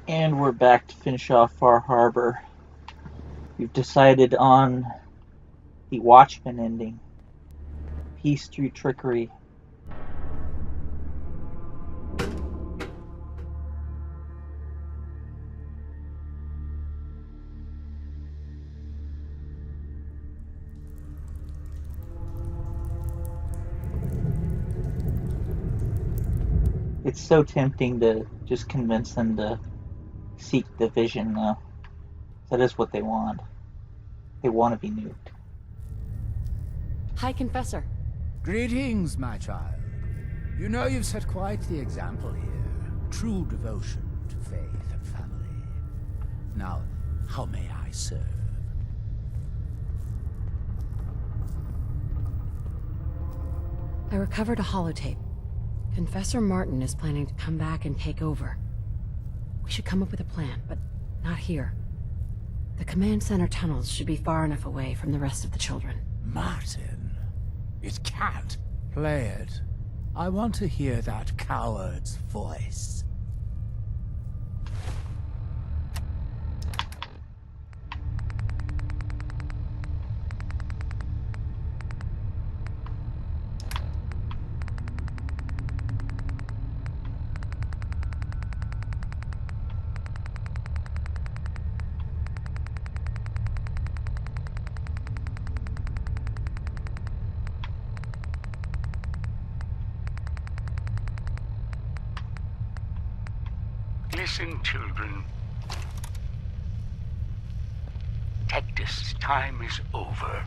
And we're back to finish off Far Harbor. We've decided on the Watchmen ending. Peace through trickery. It's so tempting to just convince them to seek the vision, though. That is what they want. They want to be nuked. Hi, Confessor. Greetings, my child. You know you've set quite the example here. True devotion to faith and family. Now, how may I serve? I recovered a holotape. Confessor Martin is planning to come back and take over. We should come up with a plan, but not here. The command center tunnels should be far enough away from the rest of the children. Martin? It can't. Play it. I want to hear that coward's voice. Listen, children. Tectus' time is over.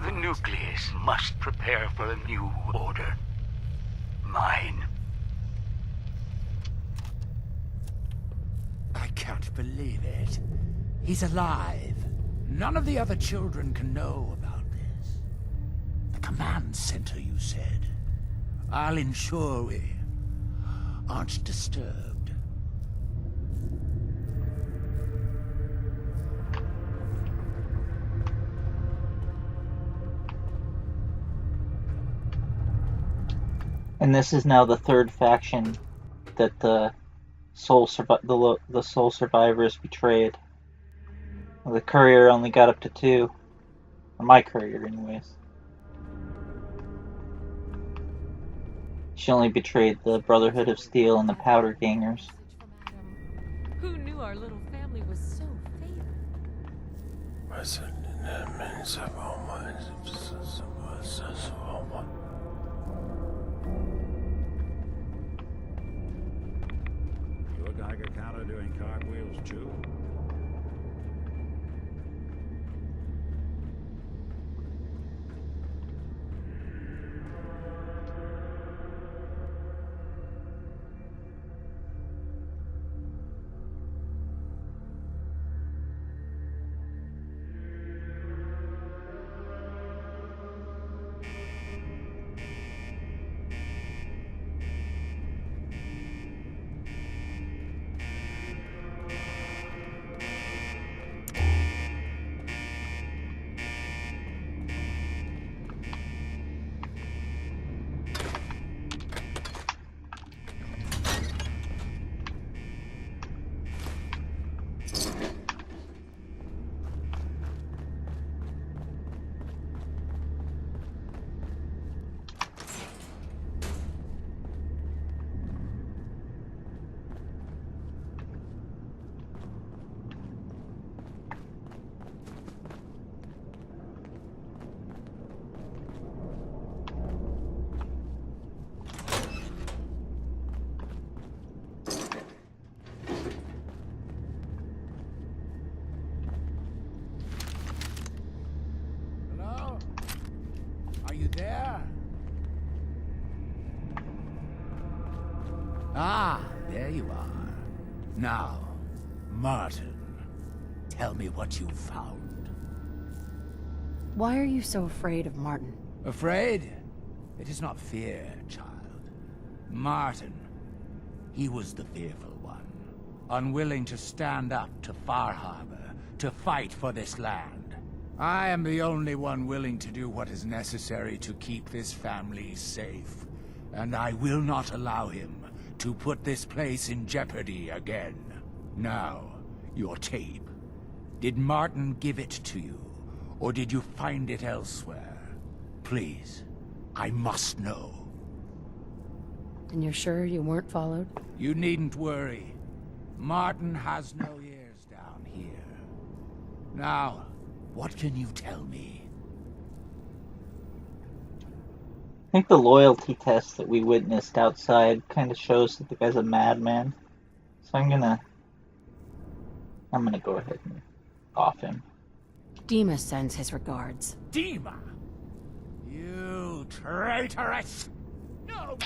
The nucleus must prepare for a new order. Mine. I can't believe it. He's alive. None of the other children can know about this. The command center, you said. I'll ensure we aren't disturbed. And this is now the third faction that the sole survivors betrayed. Well, the courier only got up to 2. Or my courier, anyways. She only betrayed the Brotherhood of Steel and the Powder Gangers. Who knew our little family was so favored? Your Geiger counter doing cartwheels too? Hello? Are you there? Ah, there you are. Now, Martin, tell me what you found. Why are you so afraid of Martin? Afraid? It is not fear, child. Martin, he was the fearful one, unwilling to stand up to Far Harbor, to fight for this land. I am the only one willing to do what is necessary to keep this family safe, and I will not allow him to put this place in jeopardy again. Now, your tape. Did Martin give it to you, or did you find it elsewhere? Please, I must know. And you're sure you weren't followed? You needn't worry. Martin has no ears down here. Now, what can you tell me? I think the loyalty test that we witnessed outside kind of shows that the guy's a madman. So I'm gonna go ahead and off him. Dima sends his regards. Dima! You traitoress! No!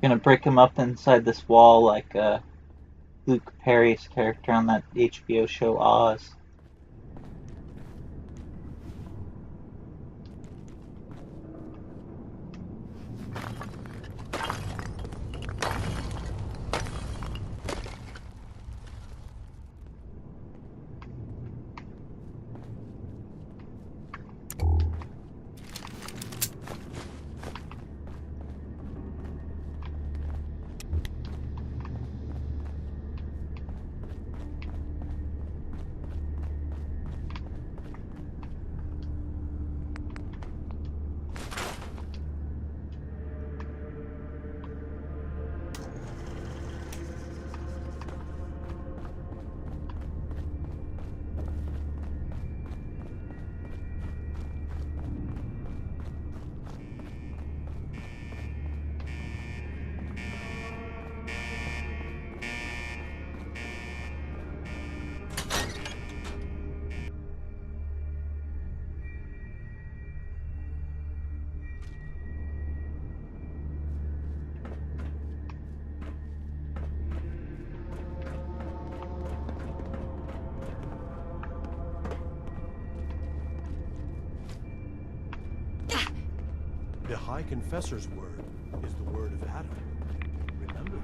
Gonna break him up inside this wall like Luke Perry's character on that HBO show Oz. The High Confessor's word is the word of Adam. Remember that.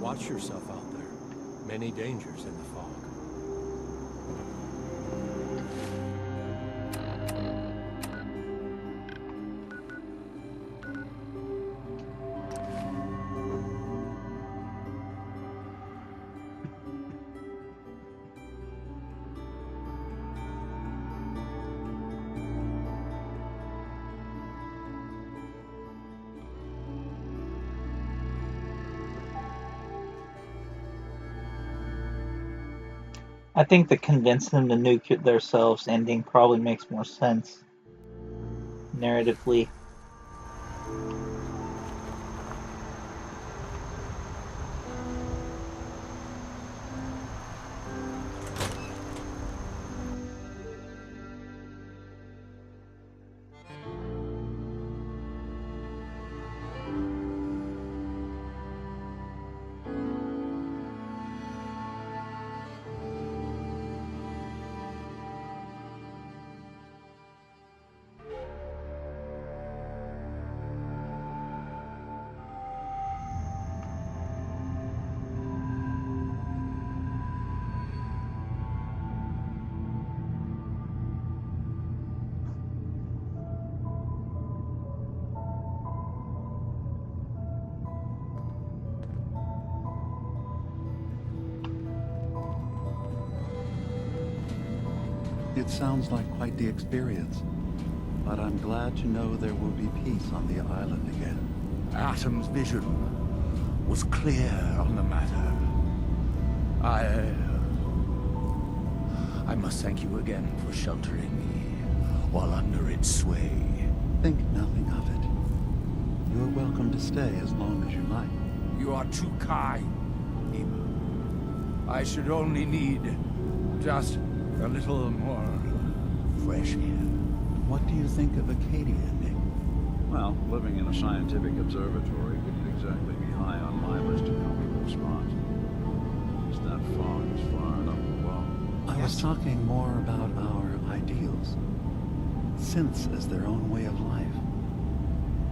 Watch yourself out there. Many dangers in the fog. I think the convince them to nuke themselves ending probably makes more sense narratively. It sounds like quite the experience, but I'm glad to know there will be peace on the island again. Atom's vision was clear on the matter. I must thank you again for sheltering me while under its sway. Think nothing of it. You're welcome to stay as long as you like. You are too kind, Nima. I should only need just a little more fresh air. What do you think of Acadia, Nick? Well, living in a scientific observatory wouldn't exactly be high on my list of comfortable spots. Just that fog is far enough below. I was talking more about our ideals. Synths as their own way of life.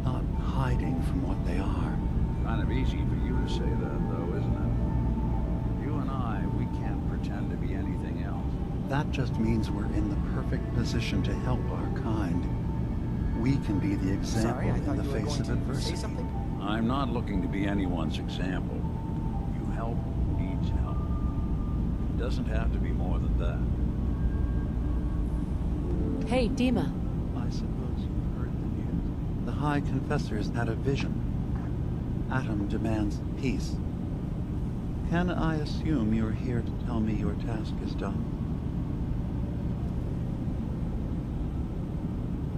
Not hiding from what they are. Kind of easy for you to say that, though, isn't it? You and I, we can't pretend to be anything else. That just means we're in the perfect position to help our kind. We can be the example in the face of adversity. I'm not looking to be anyone's example. You help who needs help. It doesn't have to be more than that. Hey, Dima. I suppose you've heard the news. The High Confessors had a vision. Atom demands peace. Can I assume you're here to tell me your task is done?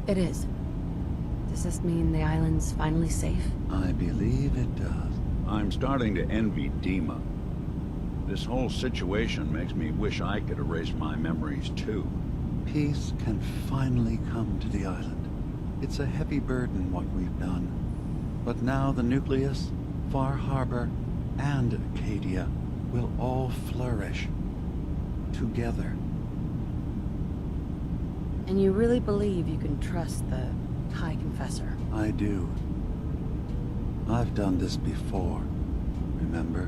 It is. Does this mean the island's finally safe? I believe it does. I'm starting to envy Dima. This whole situation makes me wish I could erase my memories too. Peace can finally come to the island. It's a heavy burden what we've done. But now the Nucleus, Far Harbor, and Acadia will all flourish. Together. And you really believe you can trust the High Confessor? I do. I've done this before, remember?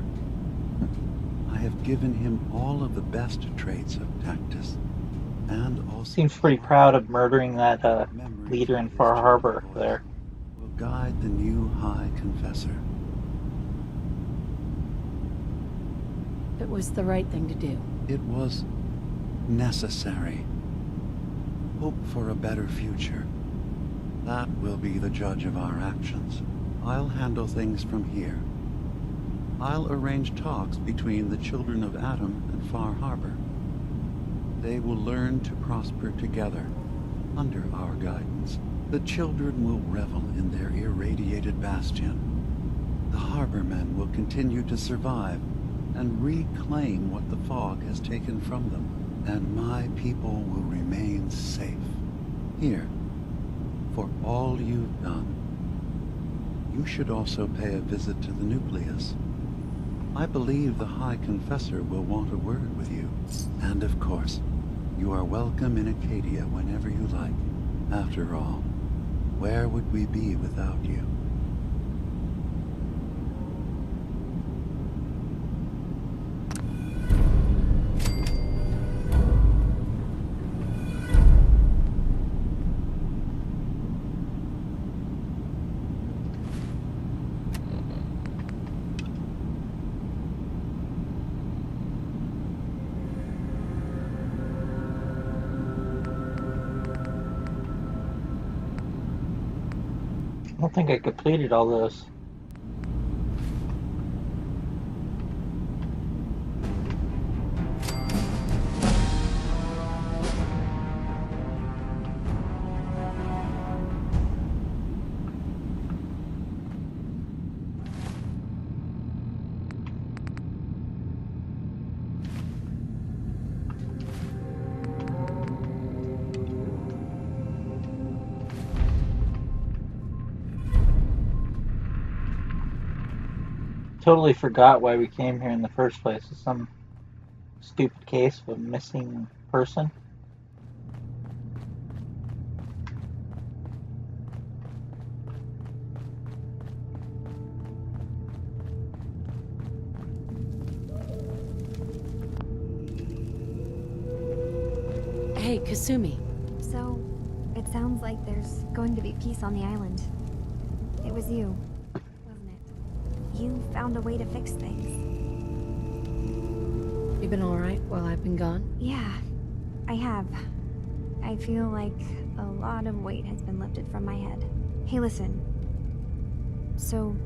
I have given him all of the best traits of Tactus, and also... Seems pretty proud of murdering that leader in Far Harbor there. Will guide the new High Confessor. It was the right thing to do. It was necessary. Hope for a better future. That will be the judge of our actions. I'll handle things from here. I'll arrange talks between the children of Atom and Far Harbor. They will learn to prosper together, under our guidance. The children will revel in their irradiated bastion. The Harbormen will continue to survive and reclaim what the fog has taken from them. And my people will remain safe. Here, for all you've done. You should also pay a visit to the Nucleus. I believe the High Confessor will want a word with you. And of course, you are welcome in Acadia whenever you like. After all, where would we be without you? I don't think I completed all those. Totally forgot why we came here in the first place. It's some stupid case of a missing person. Hey, Kasumi. So, it sounds like there's going to be peace on the island. It was you, wasn't it? You found a way to fix things. You been alright while I've been gone? Yeah, I have. I feel like a lot of weight has been lifted from my head. Hey, listen. So,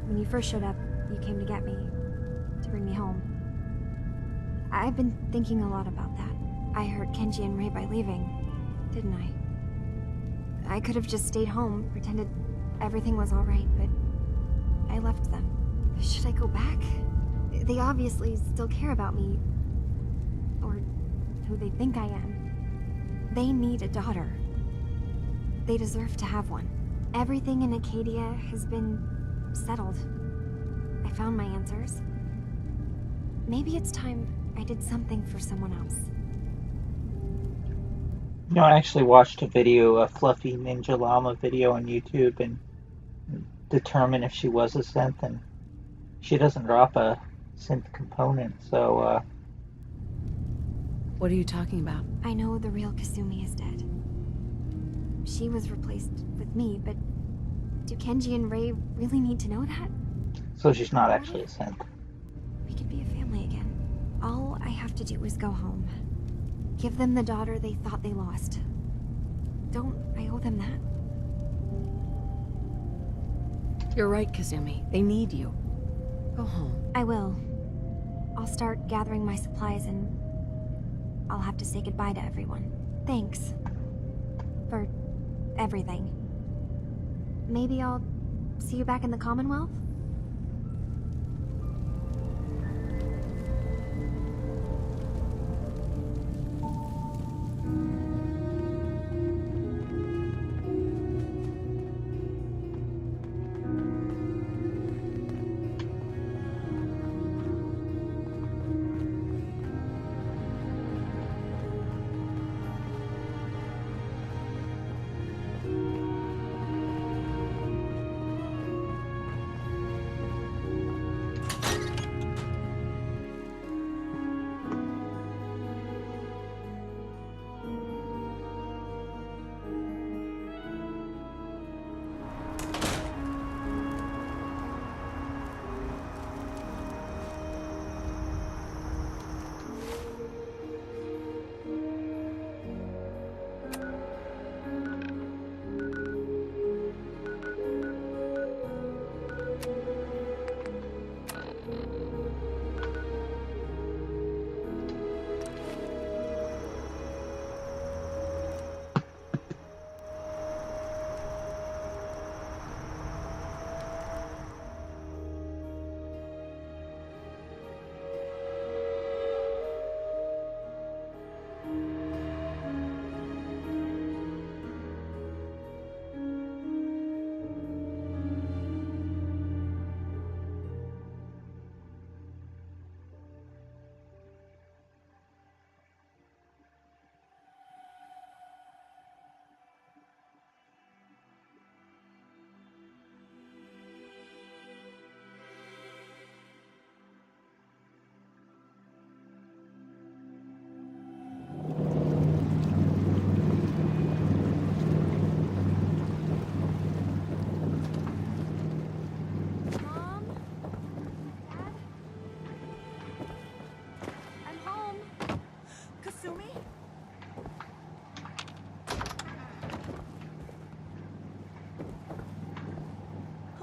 when you first showed up, you came to get me, to bring me home. I've been thinking a lot about that. I hurt Kenji and Rei by leaving, didn't I? I could have just stayed home, pretended everything was alright, but I left them. Should I go back? They obviously still care about me. Or who they think I am. They need a daughter. They deserve to have one. Everything in Acadia has been settled. I found my answers. Maybe it's time I did something for someone else. You know, I actually watched a video, a Fluffy Ninja Llama video on YouTube, and determine if she was a synth, and she doesn't drop a synth component, so, What are you talking about? I know the real Kasumi is dead. She was replaced with me, but do Kenji and Rei really need to know that? so she's not actually a synth. We could be a family again. All I have to do is go home. Give them the daughter they thought they lost. Don't I owe them that? You're right, Kazumi. They need you. Go home. I will. I'll start gathering my supplies and I'll have to say goodbye to everyone. Thanks. For everything. Maybe I'll see you back in the Commonwealth?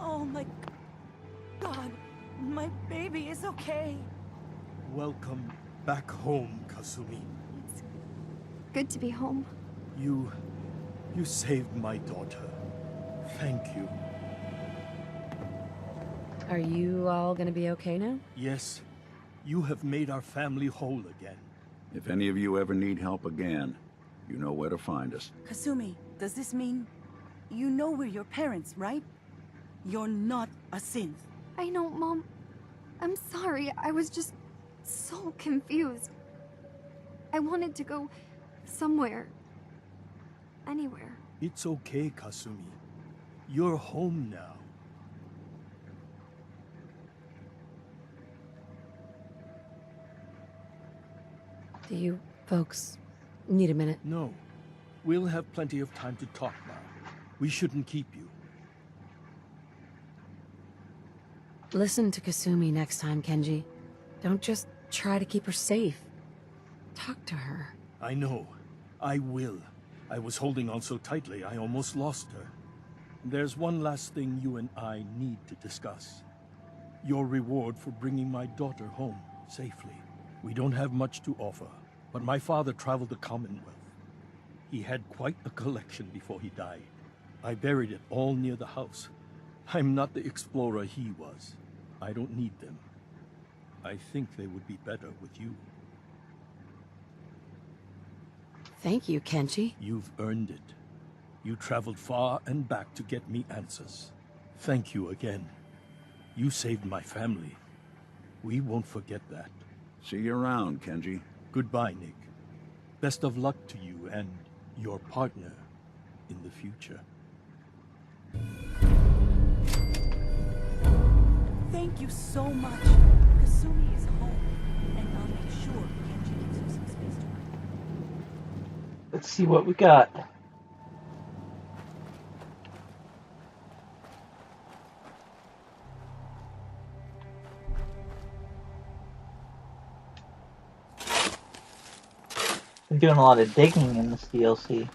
Oh my God, my baby is okay. Welcome back home, Kasumi. It's good to be home. You saved my daughter. Thank you. Are you all gonna be okay now? Yes, you have made our family whole again. If any of you ever need help again, you know where to find us. Kasumi, does this mean you know we're your parents, right? You're not a synth. I know, Mom. I'm sorry. I was just so confused. I wanted to go somewhere. Anywhere. It's okay, Kasumi. You're home now. Do you folks need a minute? No. We'll have plenty of time to talk now. We shouldn't keep you. Listen to Kasumi next time, Kenji. Don't just try to keep her safe. Talk to her. I know. I will. I was holding on so tightly, I almost lost her. There's one last thing you and I need to discuss. Your reward for bringing my daughter home safely. We don't have much to offer, but my father traveled the Commonwealth. He had quite a collection before he died. I buried it all near the house. I'm not the explorer he was. I don't need them. I think they would be better with you. Thank you, Kenji. You've earned it. You traveled far and back to get me answers. Thank you again. You saved my family. We won't forget that. See you around, Kenji. Goodbye, Nick. Best of luck to you and your partner in the future. Thank you so much. Kasumi is home, and I'll make sure Kenji gives her some space to write. Let's see what we got. Been doing a lot of digging in this DLC.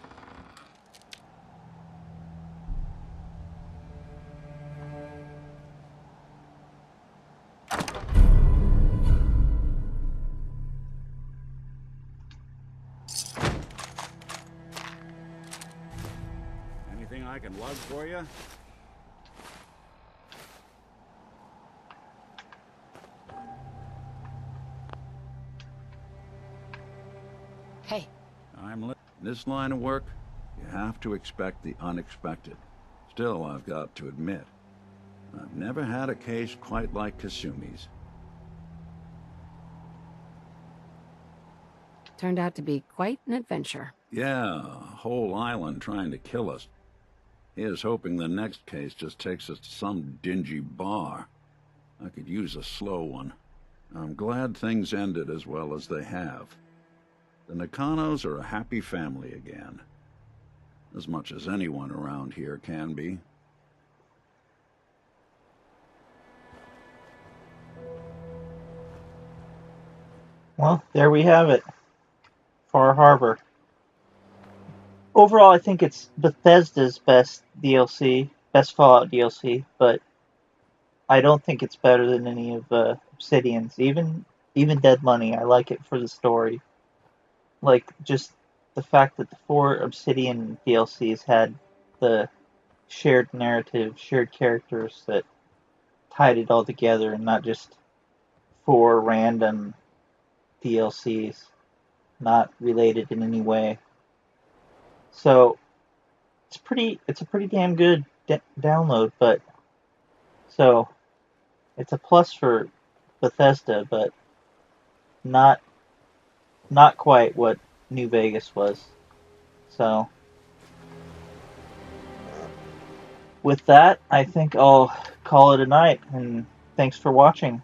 Anything I can lug for you? Hey. This line of work, you have to expect the unexpected. Still, I've got to admit, I've never had a case quite like Kasumi's. Turned out to be quite an adventure. Yeah, a whole island trying to kill us. Here's hoping the next case just takes us to some dingy bar. I could use a slow one. I'm glad things ended as well as they have. The Nakanos are a happy family again. As much as anyone around here can be. Well, there we have it. Far Harbor. Overall, I think it's Bethesda's best DLC, best Fallout DLC, but I don't think it's better than any of Obsidian's. Even Dead Money, I like it for the story. Like, just the fact that the 4 Obsidian DLCs had the shared narrative, shared characters that tied it all together, and not just 4 random DLCs, not related in any way. So it's a pretty damn good download, but so it's a plus for Bethesda, but not quite what New Vegas was. So with that, I think I'll call it a night, and thanks for watching.